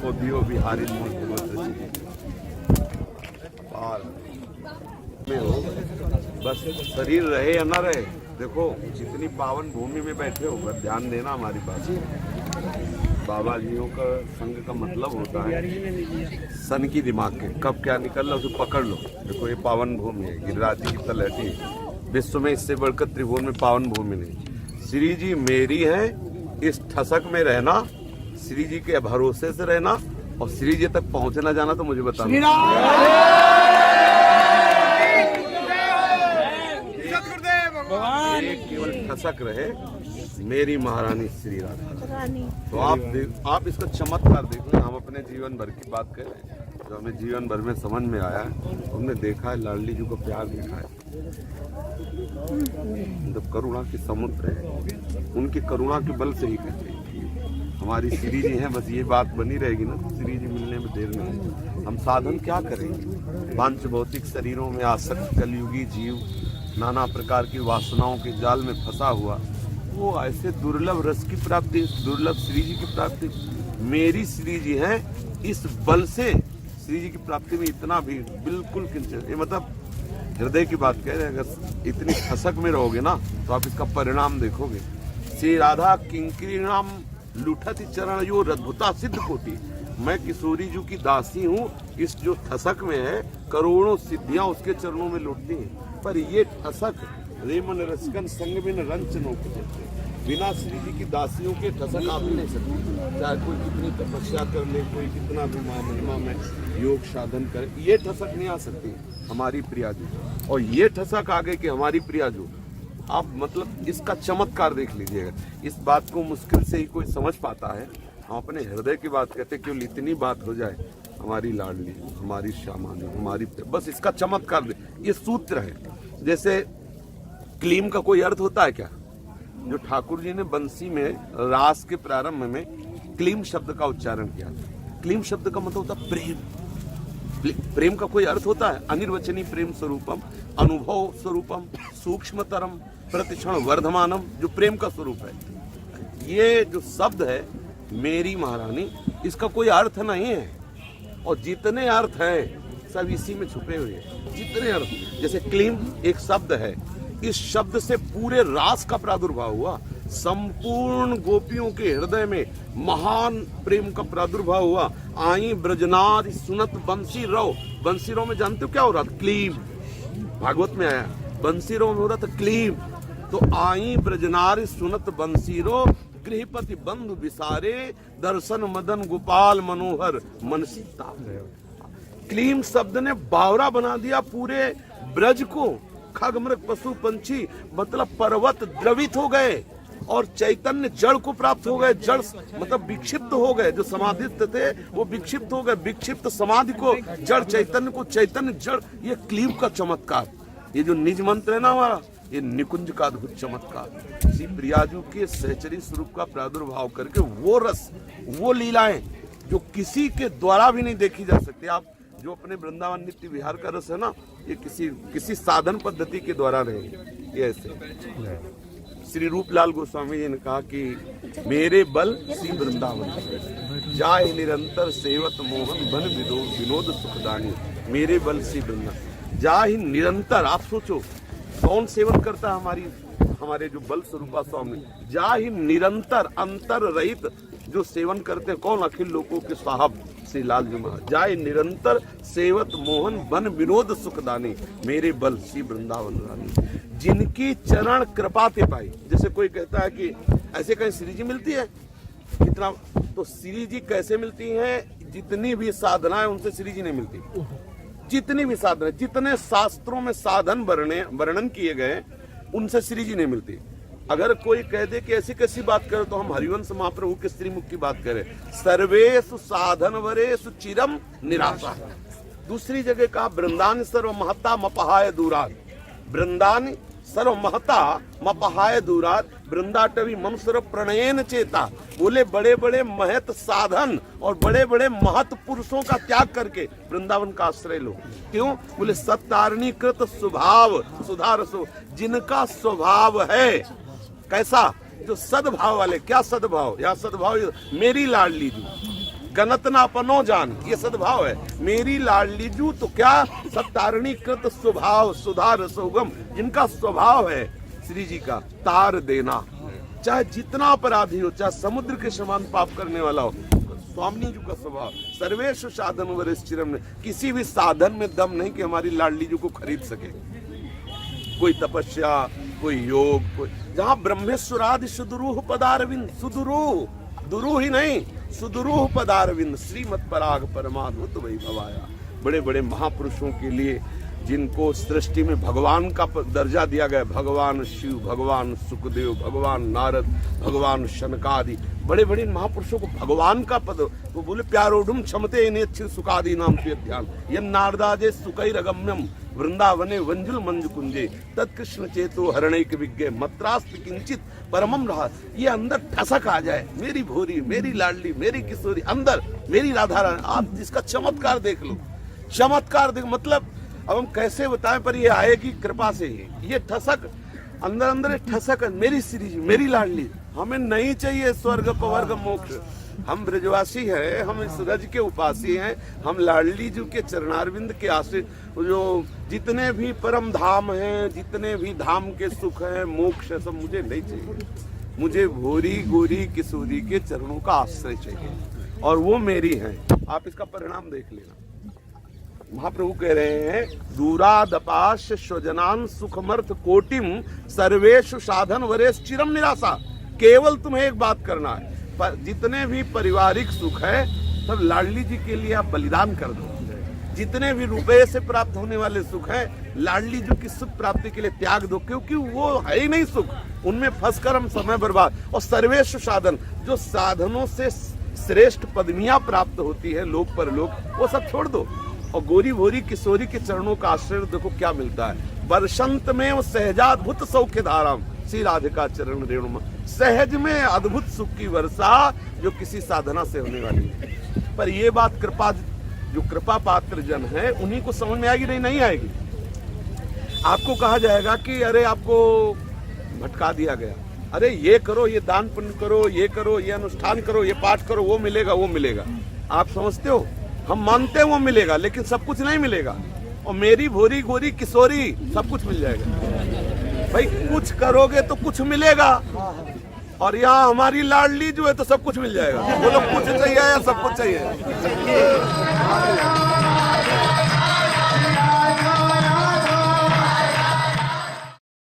को दियो बिहारी मूल और में हो, बस शरीर रहे या ना रहे। देखो जितनी पावन भूमि में बैठे हो, बस ध्यान देना हमारी बात। बाबा जियों का संग का मतलब होता है सन की दिमाग के, कब क्या निकल रहा उसे पकड़ लो। देखो ये पावन भूमि है, गिरिराज की तलहटी है। विश्व में इससे बढ़कर त्रिभुवन में पावन भूमि नहीं। श्री जी मेरी है, इस ठसक में रहना, श्री जी के भरोसे से रहना और श्री जी तक पहुंचना जाना तो मुझे बताना। ये केवल ठसक रहे मेरी महारानी श्री राधा। तो आप इसका चमत्कार देख लें। हम अपने जीवन भर की बात कर रहे हैं, जो हमें जीवन भर में समझ में आया है, हमने देखा है, लाडली जी को प्यार देखा है। जब करुणा की समुद्र है, उनकी करुणा के बल से ही कहते हैं हमारी श्री जी हैं। बस ये बात बनी रहेगी ना, श्री जी मिलने में देर नहीं। हम साधन क्या करेंगे? पांच भौतिक शरीरों में आसक्त कलयुगी जीव नाना प्रकार की वासनाओं के जाल में फंसा हुआ, वो ऐसे दुर्लभ रस की प्राप्ति, दुर्लभ श्री जी की प्राप्ति, मेरी श्री जी है, इस बल से श्री जी की प्राप्ति में इतना भी बिल्कुल किंचित। ये मतलब हृदय की बात कह रहे हैं। अगर इतनी खसक में रहोगे ना तो आप इसका परिणाम देखोगे। श्री राधा किंकरी नाम लुठती चरण यो अद्भुता सिद्ध कोटि। मैं किशोरी जी की दासी हूँ, इस जो ठसक में है करोड़ों सिद्धियां उसके चरणों में लुटती हैं। पर ये ठसक रेमन रसकन संग बिन रंचनों को, बिना श्री जी की दासियों के ठसक आप ही नहीं सकते। चाहे कोई कितनी तपस्या कर ले, कोई कितना भी महिमा में योग साधन करे, ये ठसक नहीं आ सकती हमारी प्रिया जी। और ये ठसक आगे कि हमारी प्रिया जो, आप मतलब इसका चमत्कार देख लीजिएगा। इस बात को मुश्किल से ही कोई समझ पाता है। हम अपने हृदय की बात कहते, क्यों इतनी बात हो जाए, हमारी लाडली, हमारी श्यामानी, हमारी, बस इसका चमत्कार दे। ये सूत्र है। जैसे क्लीम का कोई अर्थ होता है क्या? जो ठाकुर जी ने बंसी में रास के प्रारंभ में क्लीम शब्द का उच्चारण किया। क्लीम शब्द का मतलब होता है प्रेम। प्रेम का कोई अर्थ होता है? अनिर्वचनीय प्रेम स्वरूपम, अनुभव स्वरूपम, सूक्ष्मतरम, प्रतिक्षण वर्धमानम, जो प्रेम का स्वरूप है। ये जो शब्द है मेरी महारानी, इसका कोई अर्थ नहीं है। और जितने अर्थ हैं सब इसी में छुपे हुए हैं। जितने अर्थ, जैसे क्लीम एक शब्द है, इस शब्द से पूरे रास का प्रादुर्भाव हुआ। संपूर्ण गोपियों के हृदय में महान प्रेम का प्रादुर्भाव हुआ। आई ब्रजनाद सुनत बंसी रो। बंसी रो में जानते हो क्या हो रहा था? क्लीम। भागवत में आया, बंसी रो में हो रहा था क्लीम। तो आई ब्रजनार सुनत बंसी रो, गृहपति बंधु विसारे, दर्शन मदन गोपाल मनोहर मन सीता। क्लीम शब्द ने बावरा बना दिया पूरे ब्रज को। खग मृग पशु पंछी मतलब पर्वत द्रवित हो गए और चैतन्य जड़ को प्राप्त हो गए। जड़ मतलब विक्षिप्त हो गए, जो समाधिस्थ थे वो विक्षिप्त हो गए। विक्षिप्त समाधि को जड़, चैतन्य को चैतन्य जड़। ये क्लीब का चमत्कार। ये जो निज मंत्र है ना हमारा, ये निकुंज का अद्भुत चमत्कार। श्री प्रियाजू के सहचरी स्वरूप का प्रादुर्भाव करके वो रस, वो लीलाएं जो किसी के द्वारा भी नहीं देखी जा सकती। आप जो अपने वृंदावन नित्य विहार का रस है ना, ये किसी साधन पद्धति के द्वारा नहीं। ये ऐसे श्री रूपलाल गोस्वामी जी ने कहा कि मेरे बल श्री वृंदावन जाए निरंतर सेवत मोहन बन विनोद सुखदानी। मेरे बल श्री वृंदावन जाहि निरंतर। आप सोचो कौन सेवन करता है हमारे जो बल स्वरूपा स्वामी। जाहि निरंतर, अंतर रहित जो सेवन करते हैं, कौन? अखिल लोकों के साहब श्री लाल जी महाराज। जाए निरंतर सेवत मोहन बन विनोद सुखदानी। मेरे बल श्री वृंदावन रानी, जिनकी चरण कृपा ते पाई। जैसे कोई कहता है कि ऐसे कहीं श्री जी मिलती है कितना, तो श्री जी कैसे मिलती हैं? जितनी भी साधना है उनसे श्री जी नहीं मिलती। जितनी भी साधना, जितने शास्त्रों में साधन वर्णन किए गए, उनसे श्री जी नहीं मिलती। अगर कोई कह दे कि ऐसी कैसी बात करे, तो हम हरिवंश महाप्रभु के स्त्रीमुख की बात करें। सर्वेषु साधन वरेषु चिरम निराशा। दूसरी जगह कहा वृंदान सर्व महता मपहाय दूरात। वृंदान सर्व महता मपहाय दूरात, वृंदाटवी मम सर्व प्रणयन चेता। बोले बड़े बड़े महत साधन और बड़े बड़े महत पुरुषों का त्याग करके वृंदावन का आश्रय लो। क्यों? बोले सत्तारणीकृत स्वभाव सुधारसो, जिनका स्वभाव है कैसा? जो सद्भाव वाले। क्या सद्भाव? या सद्भाव मेरी लाडली जी, गणत ना अपनो जान, ये सद्भाव है। मेरी लाडली जू तो क्या सब तारणी कृत स्वभाव सुधा रसोगम, जिनका स्वभाव है श्री जी का तार देना, चाहे जितना अपराधी हो, चाहे समुद्र के समान पाप करने वाला हो, स्वामी जी का स्वभाव सर्वेश साधन वरिष्ठिरम, किसी भी साधन में दम नहीं कि हमारी लाडली जी को खरीद सके। कोई तपस्या, कोई योग, कोई जहाँ ब्रह्मेश्वरादि सुदुरूह पदारविंद, सुदुरूह दुरूह ही नहीं, सुदुरूह पदारविंद श्रीमत पराग परमाद्भुत वही भवाया। बड़े बड़े महापुरुषों के लिए जिनको सृष्टि में भगवान का दर्जा दिया गया, भगवान शिव, भगवान सुखदेव, भगवान नारद, भगवान शनकादि, बड़े बड़े महापुरुषों को भगवान का पद, वो बोले प्यारोढ़ क्षमते नेच्छिर सुखादि नाम पे ध्यान, ये नारदाजे सुकैरगम्यम वृंदावने वंजुल मंजु कुंजे तत्कृष्ण चेतो हरणैक विज्ञ मत्रास्त किंचित परमम रहा। ये अंदर ठसक आ जाए, मेरी भोरी, मेरी लाडली, मेरी किशोरी, अंदर मेरी राधा रानी, आप इसका चमत्कार देख लो, चमत्कार देख, मतलब अब हम कैसे बताएं, पर ये आएगी कृपा से ही। ये ठसक अंदर अंदर ठसक, मेरी श्री जी, मेरी लाडली, हमें नहीं चाहिए स्वर्ग पवर्ग मोक्ष, हम ब्रजवासी हैं, हम इस रज के उपासी हैं, हम लाडली जी के चरणारविंद के आश्रित, जो जितने भी परम धाम हैं, जितने भी धाम के सुख हैं, मोक्ष है, सब मुझे नहीं चाहिए। मुझे भोरी गोरी किशोरी के चरणों का आश्रय चाहिए, और वो मेरी हैं। आप इसका परिणाम देख लेना। महाप्रभु कह रहे हैं दूरादपाश स्वजनान सुखमर्थ कोटिम सर्वेषु साधन वरेश चिरम निराशा। केवल तुम्हें एक बात करना है, पर जितने भी पारिवारिक सुख है सब लाडली जी के लिए आप बलिदान कर दो। जितने भी रुपए से प्राप्त होने वाले सुख है लाडली जी की सुख प्राप्ति के लिए त्याग दो, क्योंकि वो है ही नहीं सुख, उनमें फंसकर हम समय बर्बाद। और सर्वेश्व साधन, जो साधनों से श्रेष्ठ पदवियां प्राप्त होती है लोक परलोक, वो सब छोड़ दो। और गोरी भोरी किशोरी के चरणों का आश्रय देखो क्या मिलता है। वर्षंत में वो सहजाद्भुत सौख्य धाराम, श्री राधिका चरण रेणुमा, सहज में अद्भुत सुख की वर्षा जो किसी साधना से होने वाली है। पर ये बात कृपा, जो कृपा पात्र जन है उन्हीं को समझ में आएगी, नहीं आएगी। आपको कहा जाएगा कि अरे आपको भटका दिया गया, अरे ये करो, ये दान पुण्य करो, ये करो, ये अनुष्ठान करो, ये पाठ करो, वो मिलेगा, वो मिलेगा। आप समझते हो, हम मानते हैं वो मिलेगा, लेकिन सब कुछ नहीं मिलेगा। और मेरी भोरी गोरी किशोरी सब कुछ मिल जाएगा। भाई कुछ करोगे तो कुछ मिलेगा, और यहाँ हमारी लाडली जो है तो सब कुछ मिल जाएगा। बोलो कुछ चाहिए या सब कुछ चाहिए?